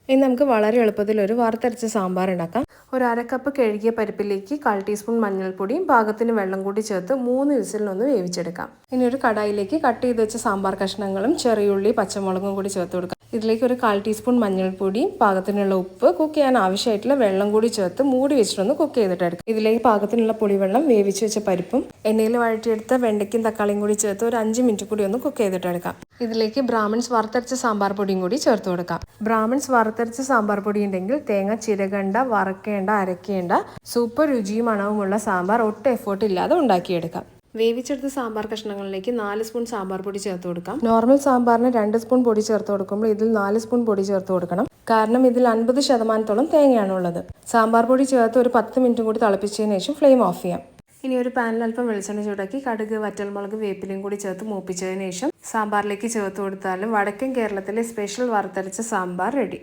ഇനി നമുക്ക് വളരെ എളുപ്പത്തിൽ ഒരു വറുത്തരച്ച സാമ്പാർ ഉണ്ടാക്കാം. ഒരു അരക്കപ്പ് കഴുകിയ പരിപ്പിലേക്ക് 1/4 ടീസ്പൂൺ മഞ്ഞൾപ്പൊടിയും പാകത്തിന് വെള്ളം കൂടി ചേർത്ത് 3 വിസിലിനൊന്ന് വേവിച്ചെടുക്കാം. ഇനി ഒരു കടായിലേക്ക് കട്ട് ചെയ്ത് വെച്ച സാമ്പാർ കഷ്ണങ്ങളും ചെറിയുള്ളി പച്ചമുളകും കൂടി ചേർത്ത് കൊടുക്കാം. ഇതിലേക്ക് ഒരു 1/4 ടീസ്പൂൺ മഞ്ഞൾപ്പൊടിയും പാകത്തിനുള്ള ഉപ്പ്, കുക്ക് ചെയ്യാൻ ആവശ്യമായിട്ടുള്ള വെള്ളം കൂടി ചേർത്ത് മൂടി വെച്ചിട്ടൊന്ന് കുക്ക് ചെയ്തിട്ടെടുക്കാം. ഇതിലേക്ക് പാകത്തിനുള്ള പുളിവെള്ളം, വേവിച്ച് വെച്ച പരിപ്പും എണ്ണയിൽ വഴറ്റിയെടുത്ത വെണ്ടയ്ക്കും തക്കാളിയും കൂടി ചേർത്ത് ഒരു 5 മിനിറ്റ് കൂടി ഒന്ന് കുക്ക് ചെയ്തിട്ടെടുക്കാം. ഇതിലേക്ക് ബ്രാഹ്മിൺസ് വറുത്തരച്ച സാമ്പാർ പൊടിയും കൂടി ചേർത്ത് കൊടുക്കാം. ബ്രാഹ്മിൺസ് വറുത്തരച്ച സാമ്പാർ പൊടി ഉണ്ടെങ്കിൽ തേങ്ങ ചിരകണ്ട, വറക്കേണ്ട, അരക്കേണ്ട സൂപ്പർ രുചിയും മണവുമുള്ള സാമ്പാർ ഒട്ടും എഫേർട്ട് ഇല്ലാതെ ഉണ്ടാക്കിയെടുക്കാം. വേവിച്ചെടുത്ത സാമ്പാർ കഷ്ണങ്ങളിലേക്ക് 4 സ്പൂൺ സാമ്പാർ പൊടി ചേർത്ത് കൊടുക്കാം. നോർമൽ സാമ്പാറിന് 2 സ്പൂൺ പൊടി ചേർത്ത് കൊടുക്കുമ്പോൾ ഇതിൽ 4 സ്പൂൺ പൊടി ചേർത്ത് കൊടുക്കണം. കാരണം ഇതിൽ 50% തേങ്ങയാണുള്ളത്. സാമ്പാർ പൊടി ചേർത്ത് ഒരു 10 മിനിറ്റ് കൂടി തിളപ്പിച്ചതിന് ശേഷം ഫ്ലെയിം ഓഫ് ചെയ്യാം. ഇനി ഒരു പാനിൽ അല്പം വെളിച്ചെണ്ണ ചൂടാക്കി കടുക്, വറ്റൽമുളക്, വേപ്പിലയും കൂടി ചേർത്ത് മൂപ്പിച്ചതിന് ശേഷം സാമ്പാറിലേക്ക് ചേർത്ത് കൊടുത്താലും വടക്കൻ കേരളത്തിലെ സ്പെഷ്യൽ വറുത്തരച്ച സാമ്പാർ റെഡി.